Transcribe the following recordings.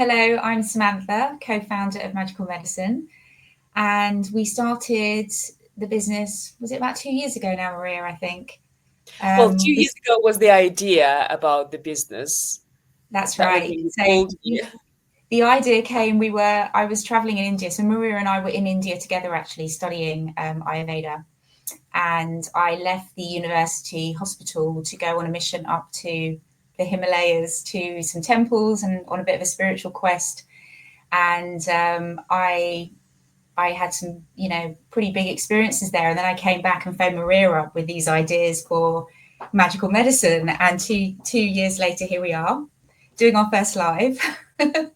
Hello, I'm Samantha, co-founder of Magical Medicine, and we started the business, was it about 2 years ago now, Maria, I think? Well, 2 years ago was the idea about the business That's that we right. really So pulled you. the idea came, I was traveling in India. So Maria and I were in India together actually studying Ayurveda. And I left the university hospital to go on a mission up to the Himalayas to some temples and on a bit of a spiritual quest. And I had some, pretty big experiences there. And then I came back and phoned Maria up with these ideas for magical medicine. And two years later, here we are doing our first live. And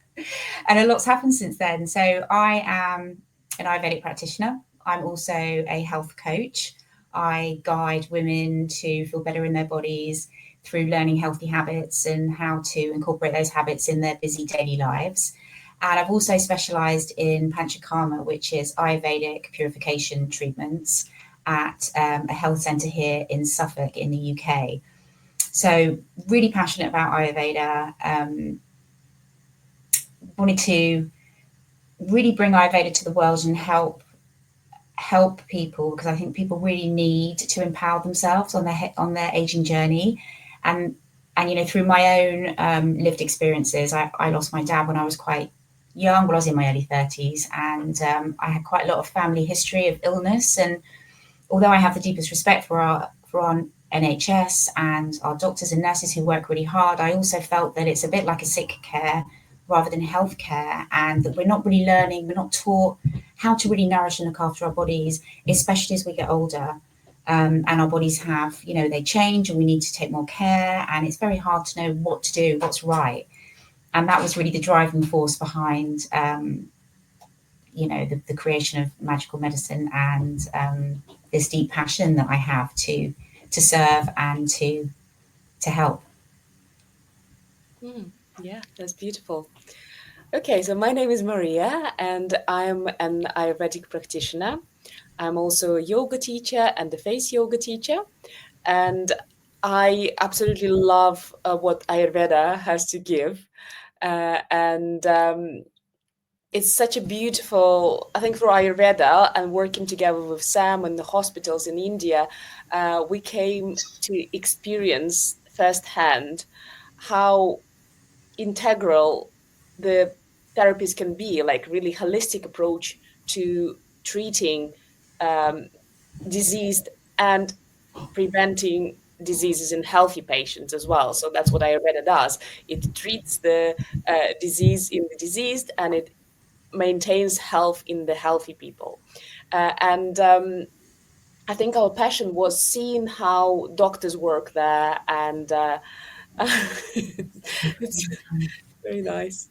a lot's happened since then. So I am an Ayurvedic practitioner. I'm also a health coach. I guide women to feel better in their bodies through learning healthy habits and how to incorporate those habits in their busy daily lives. And I've also specialised in Panchakarma, which is Ayurvedic purification treatments at a health centre here in Suffolk in the UK. So really passionate about Ayurveda. Wanted to really bring Ayurveda to the world and help people, because I think people really need to empower themselves on their aging journey. And through my own lived experiences, I lost my dad when I was quite young. Well, I was in my early 30s, and I had quite a lot of family history of illness. And although I have the deepest respect for our NHS and our doctors and nurses who work really hard, I also felt that it's a bit like a sick care rather than healthcare, and that we're not really learning, we're not taught how to really nourish and look after our bodies, especially as we get older. And our bodies have, they change and we need to take more care. And it's very hard to know what to do, what's right. And that was really the driving force behind, the creation of magical medicine and this deep passion that I have to serve and to help. Yeah, that's beautiful. Okay, so my name is Maria, and I'm an Ayurvedic practitioner. I'm also a yoga teacher and a face yoga teacher. And I absolutely love what Ayurveda has to give. And It's such a beautiful, I think, for Ayurveda and working together with Sam and the hospitals in India, we came to experience firsthand how integral the therapies can be, like really holistic approach to treating um, diseased and preventing diseases in healthy patients as well. So that's what Ayurveda does. It treats the disease in the diseased, and it maintains health in the healthy people. And I think our passion was seeing how doctors work there, and it's very nice.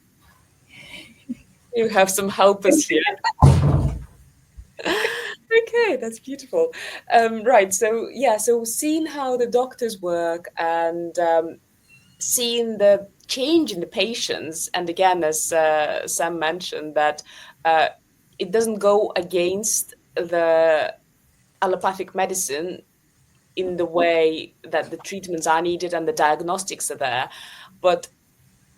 You have some helpers here. Okay, that's beautiful. Right, so yeah, so seeing how the doctors work and seeing the change in the patients, and again, as Sam mentioned, that uh, it doesn't go against the allopathic medicine in the way that the treatments are needed and the diagnostics are there, but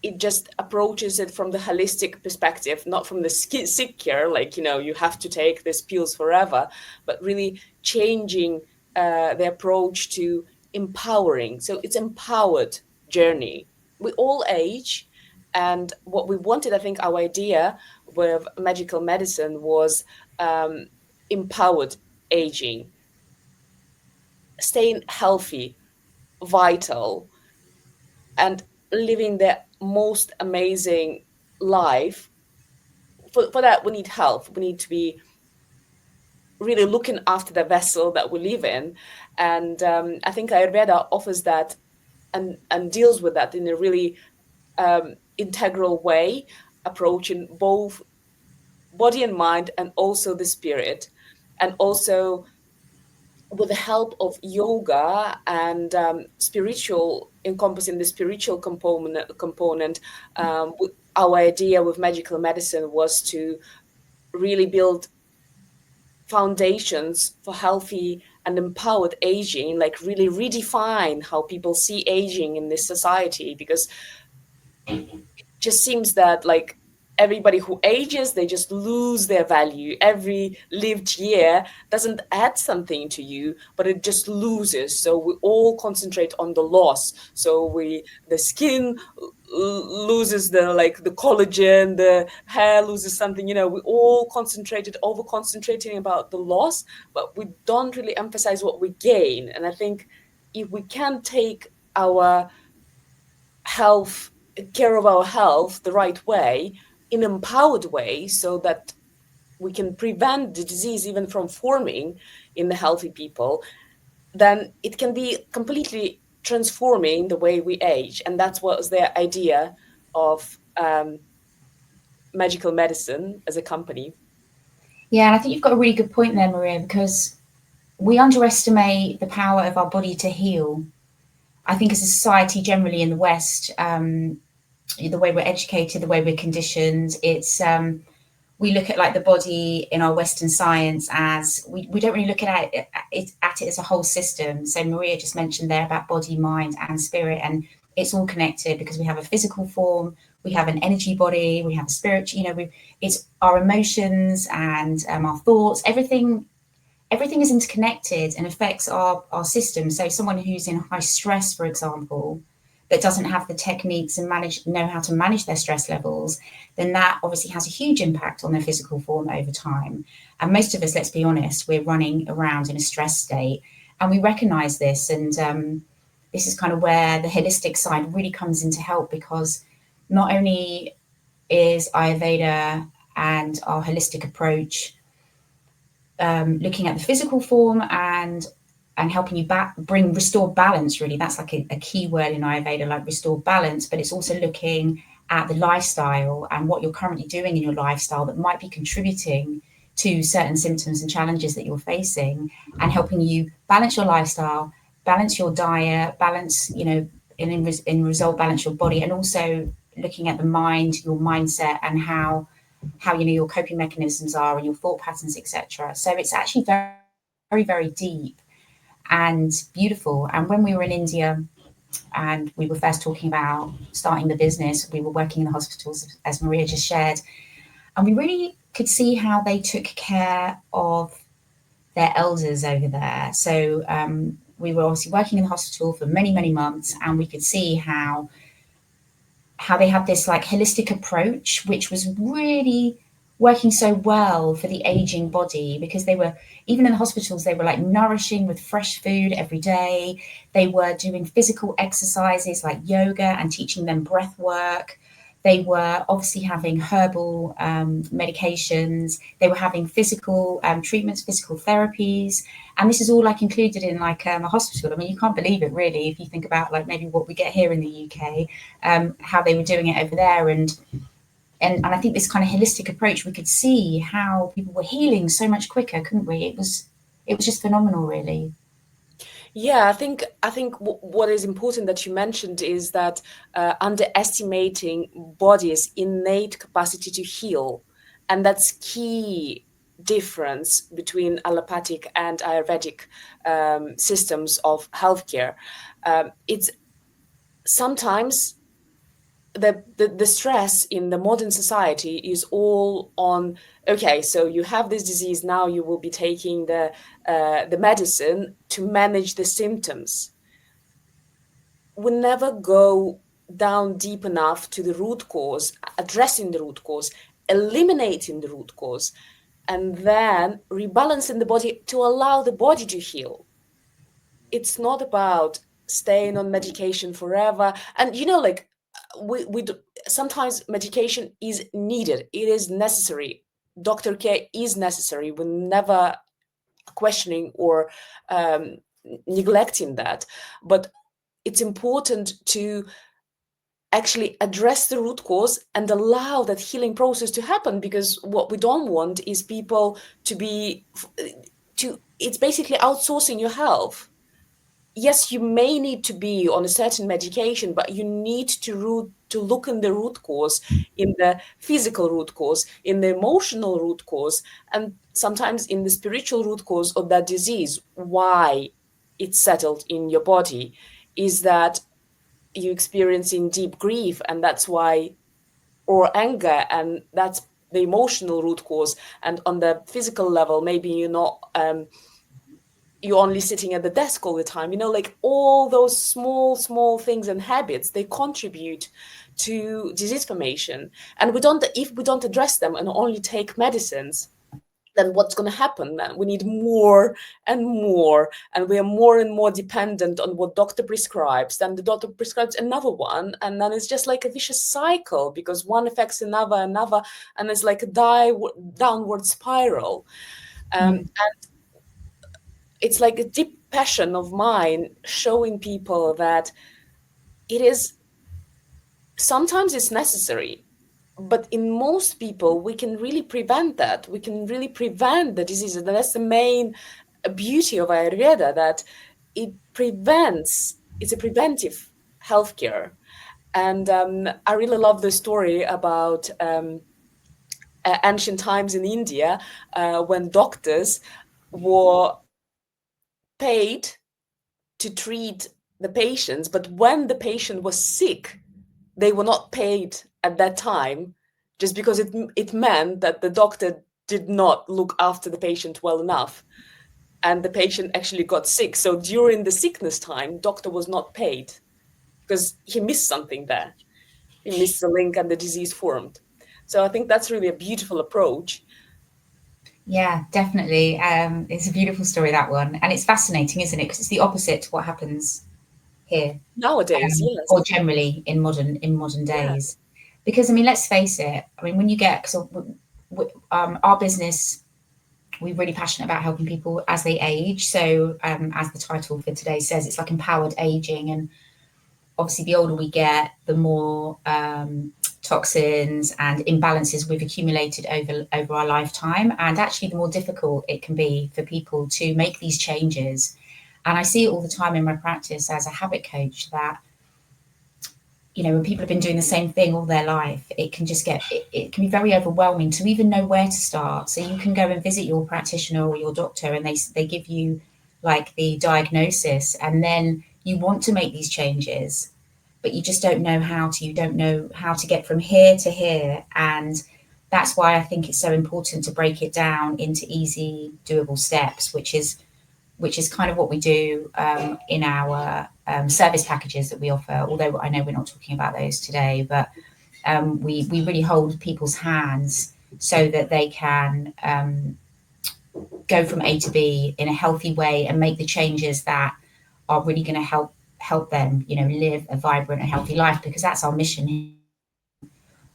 it just approaches it from the holistic perspective, not from the sick care, like, you have to take these pills forever, but really changing the approach to empowering. So it's empowered journey. We all age. And what we wanted, I think our idea with magical medicine was empowered aging, staying healthy, vital, and living the most amazing life. For that, we need health. We need to be really looking after the vessel that we live in. And I think Ayurveda offers that and deals with that in a really integral way, approaching both body and mind and also the spirit, and also with the help of yoga and spiritual, encompassing the spiritual component. Our idea with magical medicine was to really build foundations for healthy and empowered aging, like really redefine how people see aging in this society, because just seems that like everybody who ages, they just lose their value. Every lived year doesn't add something to you, but it just loses. So we all concentrate on the loss. So the skin loses the collagen, the hair loses something, we all over concentrating about the loss, but we don't really emphasize what we gain. And I think if we can take our health care of our health the right way, in an empowered way, so that we can prevent the disease even from forming in the healthy people, then it can be completely transforming the way we age. And that's what was the idea of Magical Medicine as a company. Yeah, and I think you've got a really good point there, Maria, because we underestimate the power of our body to heal. I think as a society generally in the West, the way we're educated, the way we're conditioned, it's we look at like the body in our Western science as we don't really look at it as a whole system. So Maria just mentioned there about body, mind, and spirit, and it's all connected because we have a physical form, we have an energy body, we have a spirit. It's our emotions and our thoughts. Everything is interconnected and affects our system. So someone who's in high stress, for example, that doesn't have the techniques and know how to manage their stress levels, then that obviously has a huge impact on their physical form over time. And most of us, let's be honest, we're running around in a stress state, and we recognize this. And this is kind of where the holistic side really comes into help, because not only is Ayurveda and our holistic approach looking at the physical form and helping you restore balance. Really, that's like a key word in Ayurveda, like restore balance. But it's also looking at the lifestyle and what you're currently doing in your lifestyle that might be contributing to certain symptoms and challenges that you're facing, and helping you balance your lifestyle, balance your diet, balance, in result, balance your body, and also looking at the mind, your mindset, and how your coping mechanisms are and your thought patterns, etc. So it's actually very, very, very deep and beautiful. And when we were in India and we were first talking about starting the business, we were working in the hospitals, as Maria just shared, and we really could see how they took care of their elders over there. So we were obviously working in the hospital for many, many months, and we could see how they had this like holistic approach, which was really working so well for the aging body, because they were, even in the hospitals, they were like nourishing with fresh food every day. They were doing physical exercises like yoga and teaching them breath work. They were obviously having herbal medications. They were having physical treatments, physical therapies. And this is all like included in like a hospital. I mean, you can't believe it really, if you think about like maybe what we get here in the UK, how they were doing it over there. And I think this kind of holistic approach, we could see how people were healing so much quicker, couldn't we? It was just phenomenal, really. Yeah, I think what is important that you mentioned is that underestimating body's innate capacity to heal, and that's key difference between allopathic and Ayurvedic systems of healthcare. It's sometimes the stress in the modern society is all on, okay, so you have this disease, now you will be taking the medicine to manage the symptoms. We never go down deep enough to the root cause, addressing the root cause, eliminating the root cause, and then rebalancing the body to allow the body to heal. It's not about staying on medication forever. And like we sometimes medication is needed, it is necessary, doctor care is necessary, we're never questioning or neglecting that, but it's important to actually address the root cause and allow that healing process to happen, because what we don't want is people it's basically outsourcing your health. Yes, you may need to be on a certain medication, but you need to look in the root cause, in the physical root cause, in the emotional root cause, and sometimes in the spiritual root cause of that disease. Why it's settled in your body is that you're experiencing deep grief, and that's why or anger, and that's the emotional root cause. And on the physical level, maybe you're not you're only sitting at the desk all the time, like all those small things and habits, they contribute to disease formation. And if we don't address them and only take medicines, then what's going to happen? Then we need more and more, and we are more and more dependent on what doctor prescribes. Then the doctor prescribes another one, and then it's just like a vicious cycle, because one affects another, and it's like a downward spiral. And it's like a deep passion of mine showing people that it is sometimes it's necessary, but in most people we can really prevent that. We can really prevent the diseases. And that's the main beauty of Ayurveda, that it's a preventive healthcare. And I really love the story about ancient times in India, when doctors were paid to treat the patients, but when the patient was sick, they were not paid at that time, just because it meant that the doctor did not look after the patient well enough, and the patient actually got sick. So during the sickness time, doctor was not paid because he missed something there. He missed the link and the disease formed. So I think that's really a beautiful approach. Yeah, definitely. It's a beautiful story, that one. And it's fascinating, isn't it? Because it's the opposite to what happens here, Nowadays, yes. or generally in modern days. Because, I mean, let's face it. I mean, when you get, our business, we're really passionate about helping people as they age. So, as the title for today says, it's like empowered aging. And obviously, the older we get, the more toxins and imbalances we've accumulated over our lifetime, and actually the more difficult it can be for people to make these changes. And I see it all the time in my practice as a habit coach, that when people have been doing the same thing all their life, it can just it can be very overwhelming to even know where to start. So you can go and visit your practitioner or your doctor, and they give you like the diagnosis, and then you want to make these changes, but you just don't know how to. You don't know how to get from here to here. And that's why I think it's so important to break it down into easy, doable steps, which is kind of what we do in our service packages that we offer. Although I know we're not talking about those today, but we really hold people's hands so that they can go from A to B in a healthy way and make the changes that are really going to help them, live a vibrant and healthy life, because that's our mission.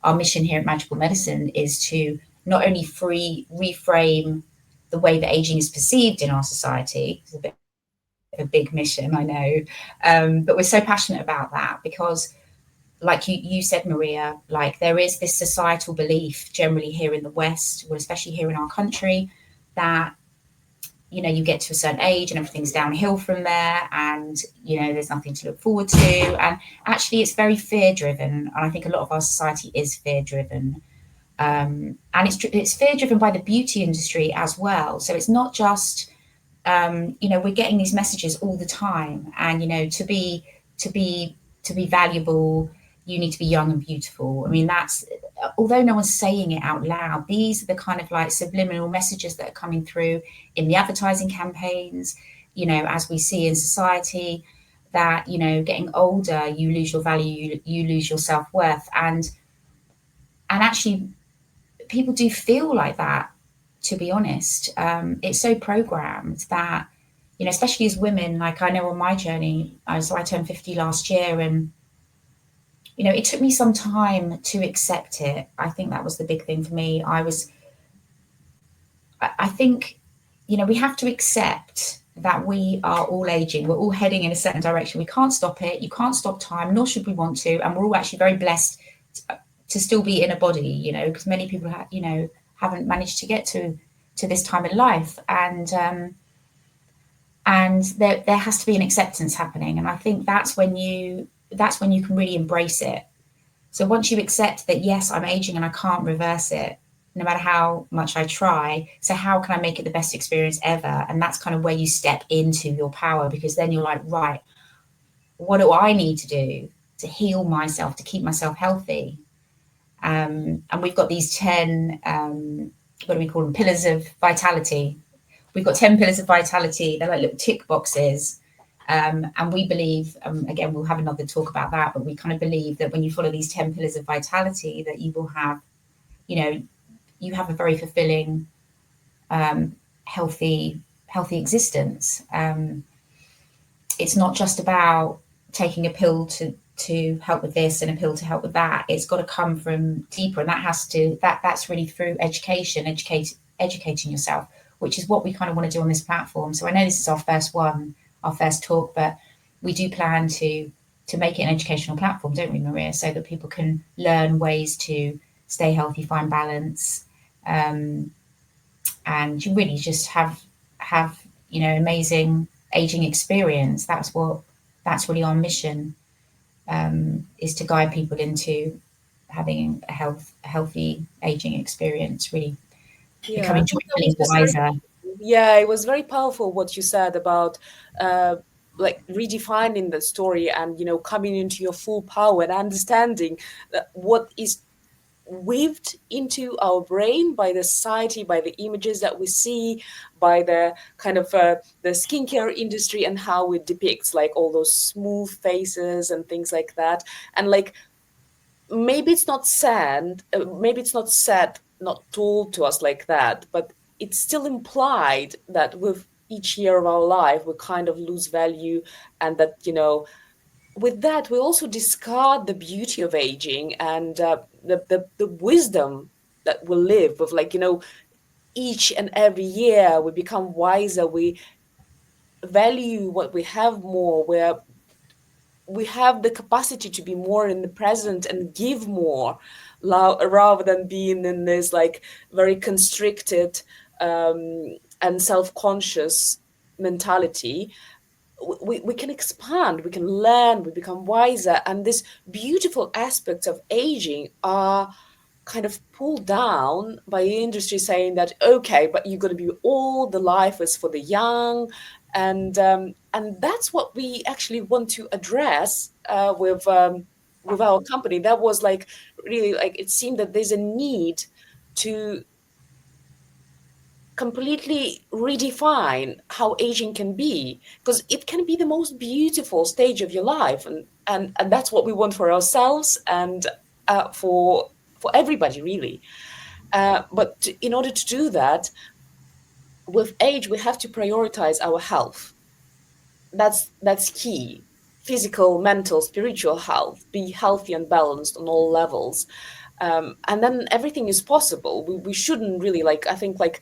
Our mission here at Magical Medicine is to not only reframe the way that aging is perceived in our society. It's a bit of a big mission, I know, but we're so passionate about that because, like you said, Maria, like there is this societal belief generally here in the West, well, especially here in our country, that you get to a certain age and everything's downhill from there, and there's nothing to look forward to. And actually it's very fear driven, and I think a lot of our society is fear driven. And it's fear driven by the beauty industry as well. So it's not just we're getting these messages all the time, and to be valuable, you need to be young and beautiful. I mean, that's, although no one's saying it out loud, these are the kind of like subliminal messages that are coming through in the advertising campaigns, as we see in society, that getting older, you lose your value, you lose your self-worth. And actually people do feel like that, to be honest. It's so programmed that, especially as women, like I know on my journey, I turned 50 last year, and it took me some time to accept it. I think that was the big thing for me. I think, we have to accept that we are all aging. We're all heading in a certain direction. We can't stop it. You can't stop time, nor should we want to. And we're all actually very blessed to still be in a body, because many people haven't managed to get to this time in life. And there has to be an acceptance happening. And I think that's when you can really embrace it. So once you accept that, yes, I'm aging and I can't reverse it, no matter how much I try. So how can I make it the best experience ever? And that's kind of where you step into your power, because then you're like, right, what do I need to do to heal myself, to keep myself healthy? And we've got these 10, what do we call them, pillars of vitality. We've got 10 pillars of vitality. They're like little tick boxes. And we believe, again, we'll have another talk about that, but we kind of believe that when you follow these 10 pillars of vitality, that you will have, you have a very fulfilling, healthy existence. It's not just about taking a pill to help with this and a pill to help with that. It's got to come from deeper, and that's really through educating yourself, which is what we kind of want to do on this platform. So I know this is our first talk, but we do plan to make it an educational platform, don't we, Maria? So that people can learn ways to stay healthy, find balance, and you really just have amazing aging experience. That's really our mission, is to guide people into having a healthy aging experience, really becoming joyfully wiser. Yeah, it was very powerful what you said about like redefining the story and coming into your full power and understanding what is weaved into our brain by the society, by the images that we see, by the kind of the skincare industry and how it depicts like all those smooth faces and things like that. And like maybe it's not said, not told to us like that, but it's still implied that with each year of our life we kind of lose value, and that with that we also discard the beauty of aging and the wisdom that we live with. Like each and every year we become wiser, we value what we have more, where we have the capacity to be more in the present and give more, rather than being in this like very constricted and self-conscious mentality. We can expand, we can learn, we become wiser, and these beautiful aspects of aging are kind of pulled down by the industry, saying that okay, but you're going to be old, the life is for the young, and that's what we actually want to address with our company. That was like really like, it seemed that there's a need to completely redefine how aging can be, because it can be the most beautiful stage of your life, and that's what we want for ourselves and for everybody really. But in order to do that, with age we have to prioritize our health. That's key. Physical, mental, spiritual health, be healthy and balanced on all levels, and then everything is possible. We shouldn't really, like, I think like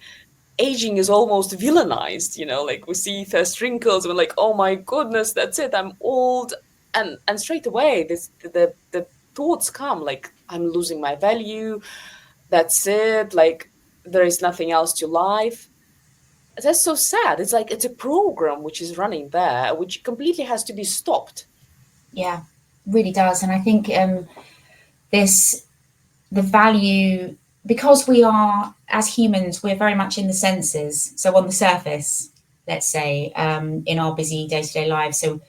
aging is almost villainized, like we see first wrinkles and we're like, oh my goodness, that's it, I'm old. And straight away the thoughts come like, I'm losing my value, that's it, like there is nothing else to life. That's so sad. It's like it's a program which is running there, which completely has to be stopped. Yeah, really does. And I think the value, because we are, as humans, we're very much in the senses. So on the surface, let's say, in our busy day-to-day lives. So,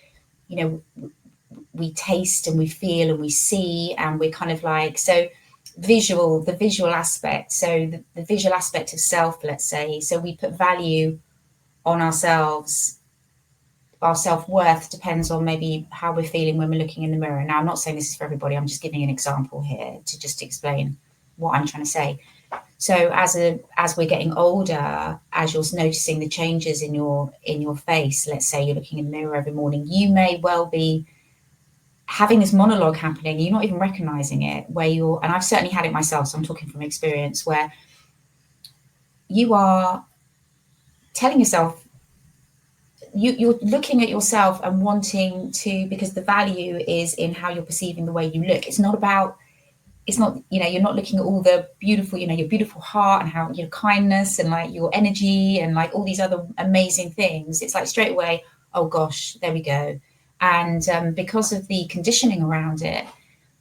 we taste and we feel and we see, and we're kind of like, so the visual aspect. So the visual aspect of self, let's say. So we put value on ourselves. Our self-worth depends on maybe how we're feeling when we're looking in the mirror. Now, I'm not saying this is for everybody. I'm just giving an example here to just explain what I'm trying to say. So as we're getting older, as you're noticing the changes in your face, let's say you're looking in the mirror every morning, you may well be having this monologue happening, you're not even recognizing it, and I've certainly had it myself, so I'm talking from experience, where you are telling yourself, you're looking at yourself and wanting to, because the value is in how you're perceiving the way you look. It's not, you're not looking at all the beautiful, your beautiful heart and how your kindness and like your energy and like all these other amazing things. It's like straight away, oh gosh, there we go. And because of the conditioning around it,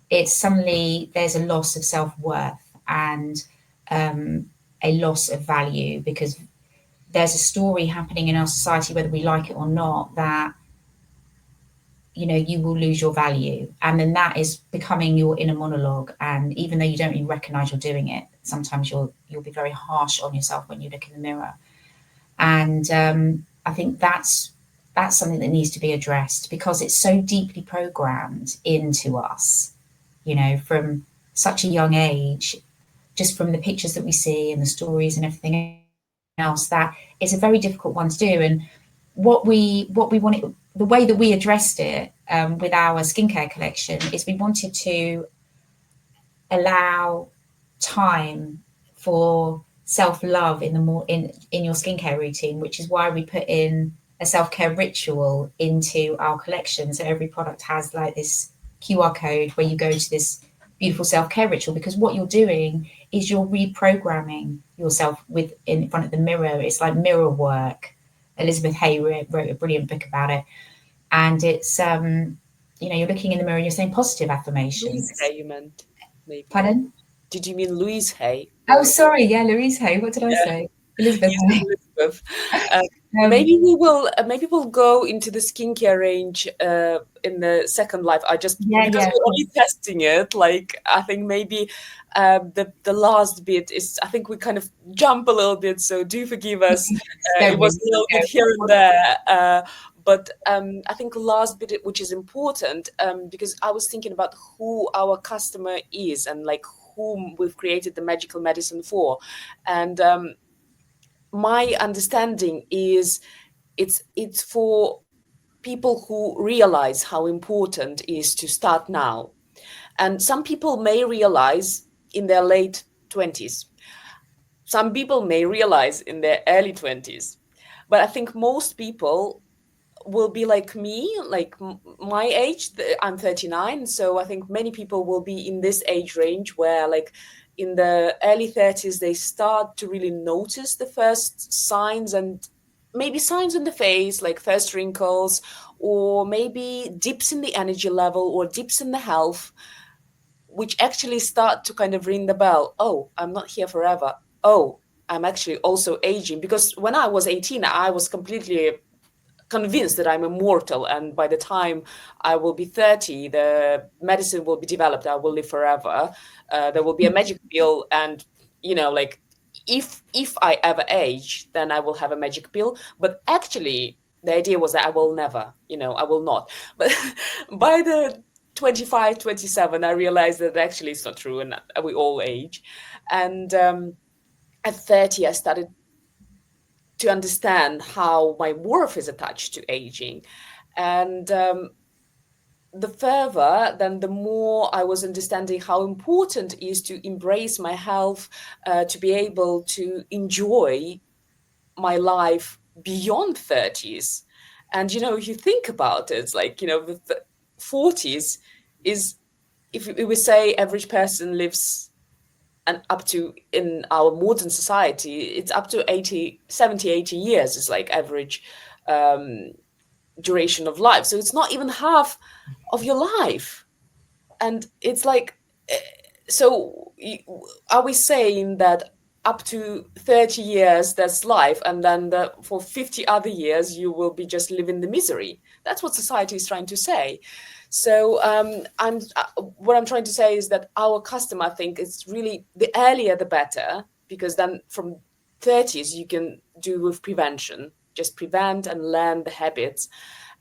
it's suddenly there's a loss of self-worth and a loss of value, because there's a story happening in our society, whether we like it or not, that you will lose your value. And then that is becoming your inner monologue. And even though you don't even recognize you're doing it, sometimes you'll be very harsh on yourself when you look in the mirror. And I think that's something that needs to be addressed, because it's so deeply programmed into us, from such a young age, just from the pictures that we see and the stories and everything else, that it's a very difficult one to do. And what we wanted, the way that we addressed it with our skincare collection, is we wanted to allow time for self-love in your skincare routine, which is why we put in a self-care ritual into our collection. So every product has like this QR code where you go to this beautiful self-care ritual, because what you're doing is you're reprogramming yourself in front of the mirror. It's like mirror work. Elizabeth Hay wrote a brilliant book about it. And it's, you're looking in the mirror and you're saying positive affirmations. Louise Hay, you meant, maybe. Pardon? Did you mean Louise Hay? Oh, sorry. Yeah, Louise Hay. What did I say? Elizabeth Hay. Elizabeth. Maybe we'll go into the skincare range in the second live. Because we're only testing it. Like, I think maybe the last bit is, I think we kind of jump a little bit. So do forgive us. It was a little bit here and there. But I think the last bit, which is important, because I was thinking about who our customer is and like whom we've created the magical medicine for. And my understanding is it's for people who realize how important it is to start now. And some people may realize in their late 20s. Some people may realize in their early 20s. But I think most people will be like me, like my age. I'm 39. So I think many people will be in this age range where, like, in the early 30s, they start to really notice the first signs, and maybe signs on the face, like first wrinkles, or maybe dips in the energy level or dips in the health, which actually start to kind of ring the bell. Oh, I'm not here forever. Oh, I'm actually also aging. Because when I was 18, I was completely convinced that I'm immortal, and by the time I will be 30, the medicine will be developed. I will live forever. There will be a magic pill, and like if I ever age, then I will have a magic pill. But actually, the idea was that I will never. I will not. But by the 25, 27, I realized that actually it's not true, and we all age. And at 30, I started to understand how my worth is attached to aging. And the further, then the more I was understanding how important it is to embrace my health, to be able to enjoy my life beyond 30s. And, if you think about it, it's like, the 40s is, if we say average person lives, and up to, in our modern society, it's up to 70, 80 years is like average duration of life. So it's not even half of your life. And it's like, so are we saying that up to 30 years, that's life, and then for 50 other years, you will be just living the misery? That's what society is trying to say. So what I'm trying to say is that our customer, I think, it's really the earlier the better, because then from 30s you can do with prevention, just prevent and learn the habits,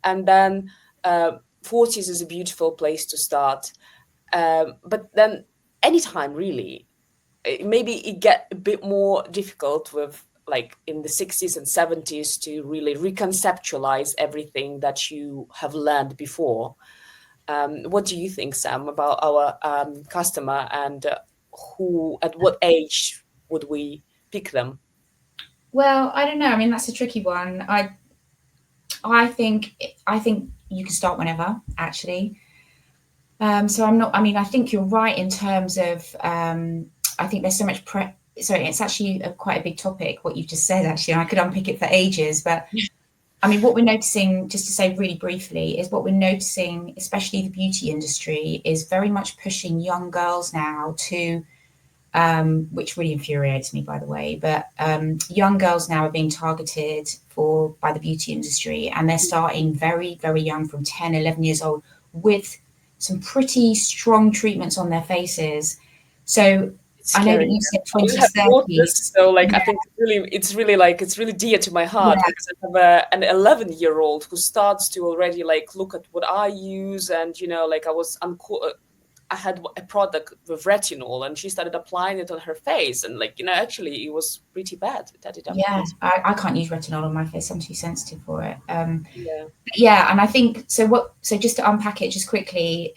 and then 40s is a beautiful place to start. But then anytime really, maybe it get a bit more difficult with, like, in the 60s and 70s to really reconceptualize everything that you have learned before. What do you think, Sam, about our customer, and at what age would we pick them? Well, I don't know. I mean, that's a tricky one. I think you can start whenever, actually. So I'm not. I mean, I think you're right in terms of. I think there's so much Sorry, it's actually quite a big topic what you've just said. Actually, I could unpick it for ages, but. I mean, what we're noticing, just to say really briefly, is what we're noticing, especially the beauty industry, is very much pushing young girls now to which really infuriates me, by the way. But young girls now are being targeted by the beauty industry, and they're starting very, very young, from 10, 11 years old, with some pretty strong treatments on their faces. So It's I know that scary. you said I 20s, have noticed, 30s. so like I Yeah, think it's really dear to my heart, yeah, because I have an 11-year-old who starts to already like look at what I use, and like I had a product with retinol, and she started applying it on her face, and like actually it was pretty bad. It added up yeah. pretty. I can't use retinol on my face. I'm too sensitive for it. Yeah. Yeah, and I think so. So just to unpack it just quickly,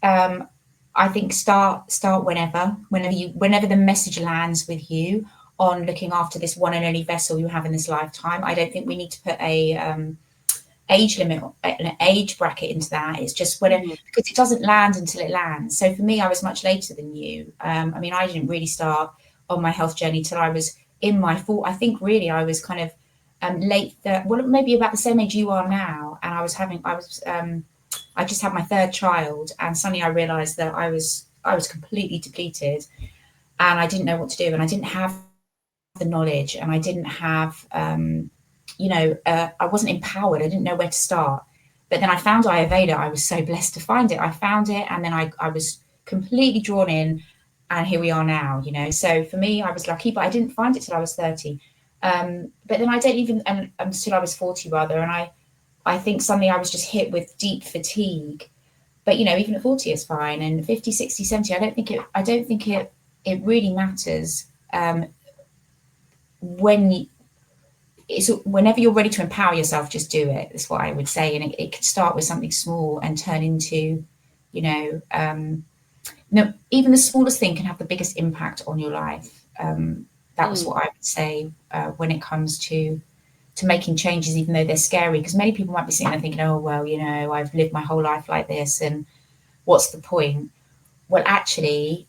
um, I think start whenever the message lands with you on looking after this one and only vessel you have in this lifetime. I don't think we need to put a age limit, an age bracket into that. It's just whatever, Mhm. because it doesn't land until it lands. So for me, I was much later than you. I mean, I didn't really start on my health journey till I was in my I think really I was kind of maybe about the same age you are now. And I just had my third child, and suddenly I realised that I was completely depleted, and I didn't know what to do, and I didn't have the knowledge, and I didn't have I wasn't empowered. I didn't know where to start. But then I found Ayurveda. I was so blessed to find it. I found it, and then I was completely drawn in, and here we are now. So for me, I was lucky, but I didn't find it till I was 30. But then I don't even until I was 40 rather, and I think suddenly I was just hit with deep fatigue. But even at 40 it's fine, and 50, 60, 70, I don't think it really matters. When you, it's whenever you're ready to empower yourself, just do it. That's what I would say. And it could start with something small and turn into, you know, no, even the smallest thing can have the biggest impact on your life. That was Mm. what I would say when it comes to making changes, even though they're scary. Because many people might be sitting there thinking, "Oh well, I've lived my whole life like this, and what's the point?" Well, actually,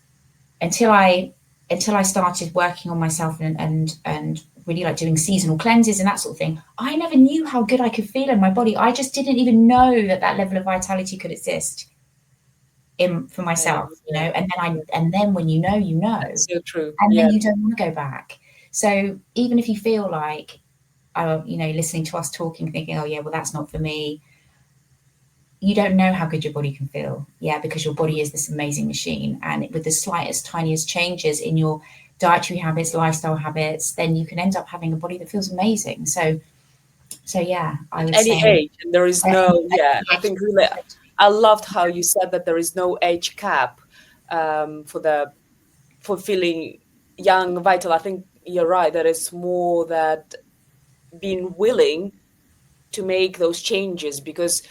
until I until I started working on myself and really like doing seasonal cleanses and that sort of thing, I never knew how good I could feel in my body. I just didn't even know that level of vitality could exist in for I know. myself, Yeah. Yeah. and then when you That's know, so true. and then Yeah. you don't want to go back. So even if you feel like, listening to us talking, thinking, oh yeah, well that's not for me, you don't know how good your body can feel. Yeah, because your body is this amazing machine. And with the slightest, tiniest changes in your dietary habits, lifestyle habits, then you can end up having a body that feels amazing. So yeah, I At would any say age, and there is uh, no, yeah, I yes, think really, I loved how you said that there is no age cap for feeling young, vital. I think you're right. That it's more that being willing to make those changes, because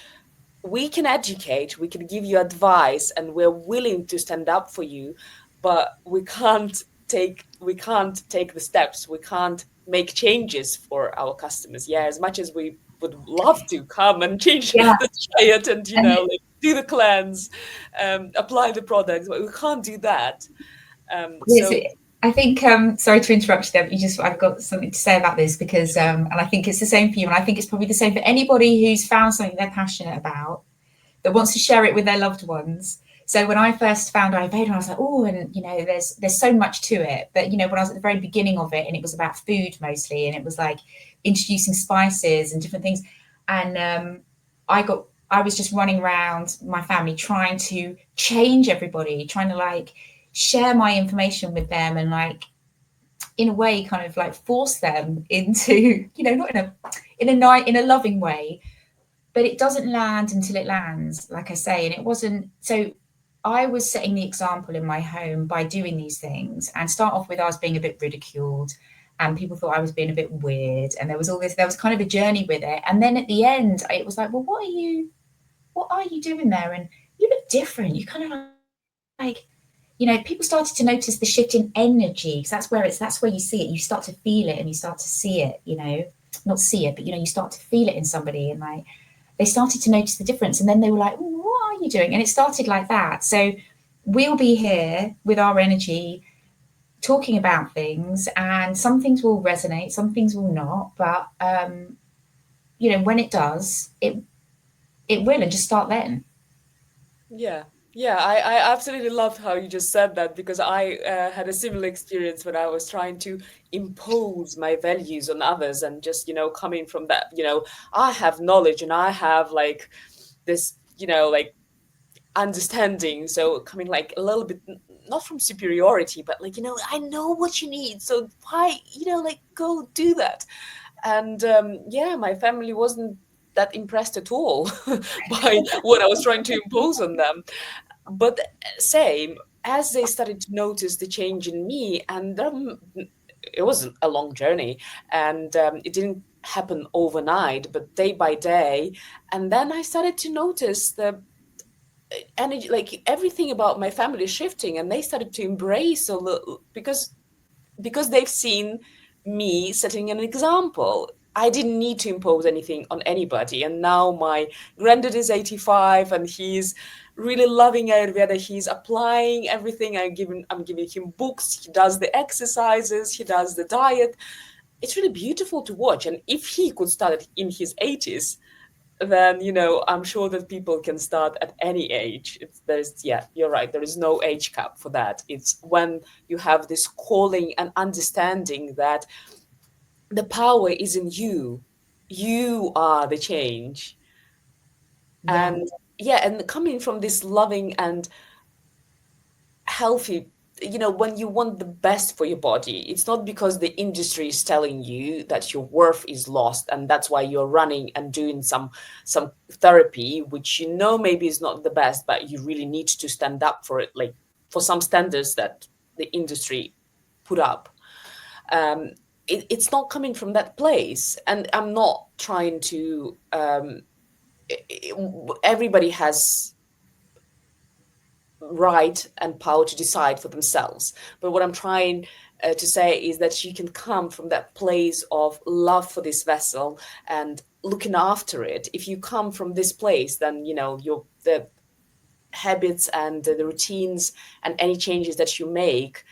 we can educate, we can give you advice, and we're willing to stand up for you, but we can't take the steps. We can't make changes for our customers. Yeah, as much as we would love to come and change yeah, the diet and and like do the cleanse, apply the products, but we can't do that. Yes, So I think. Sorry to interrupt you there, but I've got something to say about this because, sure. and I think it's the same for you, and I think it's probably the same for anybody who's found something they're passionate about that wants to share it with their loved ones. So when I first found Ayurveda, I was like, oh, and there's so much to it. But when I was at the very beginning of it, and it was about food mostly, and it was like introducing spices and different things, and I was just running around my family trying to change everybody, trying to like share my information with them, and like in a way kind of like force them into not in a loving way, but it doesn't land until it lands, like I say. And it wasn't so. I was setting the example in my home by doing these things, and start off with I was being a bit ridiculed, and people thought I was being a bit weird, and there was kind of a journey with it. And then at the end it was like, well, what are you doing there? And you look different. You kind of like, people started to notice the shift in energy, because that's where you see it. You start to feel it, and you start to see it, not see it, but you start to feel it in somebody, and like they started to notice the difference, and then they were like, oh, what are you doing? And it started like that. So we'll be here with our energy talking about things, and some things will resonate, some things will not, but when it does, it will, and just start then. Yeah. Yeah, I absolutely loved how you just said that, because I had a similar experience when I was trying to impose my values on others, and just, coming from that, I have knowledge and I have like this, like understanding. So coming like a little bit, not from superiority, but like, I know what you need. So why, like go do that. And yeah, my family wasn't that impressed at all by what I was trying to impose on them. But same, as they started to notice the change in me, and it was a long journey, and it didn't happen overnight, but day by day. And then I started to notice the energy, like everything about my family shifting, and they started to embrace a little, because they've seen me setting an example. I didn't need to impose anything on anybody. And now my granddad is 85, and he's really loving Ayurveda. He's applying everything. I'm giving him books. He does the exercises, he does the diet. It's really beautiful to watch. And if he could start it in his 80s, then I'm sure that people can start at any age. Yeah, you're right, there is no age cap for that. It's when you have this calling and understanding that the power is in you. You are the change. Yeah, And yeah, and coming from this loving and healthy, when you want the best for your body, it's not because the industry is telling you that your worth is lost, and that's why you're running and doing some therapy, which maybe is not the best, but you really need to stand up for it, like for some standards that the industry put up. um it's not coming from that place. And I'm not trying to everybody has right and power to decide for themselves. But what I'm trying to say is that you can come from that place of love for this vessel and looking after it. If you come from this place, then the habits and the routines and any changes that you make,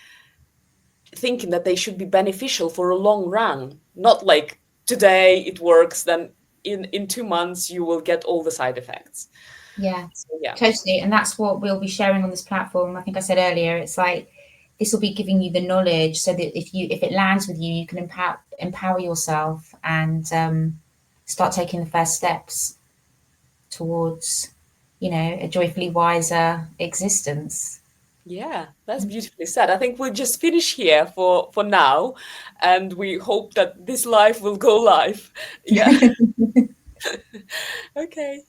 thinking that they should be beneficial for a long run, not like today it works, then in 2 months you will get all the side effects. yeah, So yeah. totally. And that's what we'll be sharing on this platform. I think I said earlier, it's like this will be giving you the knowledge so that if it lands with you, you can empower yourself and start taking the first steps towards, a joyfully wiser existence. Yeah, that's beautifully said. I think we'll just finish here for now, and we hope that this life will go live. Yeah. Okay.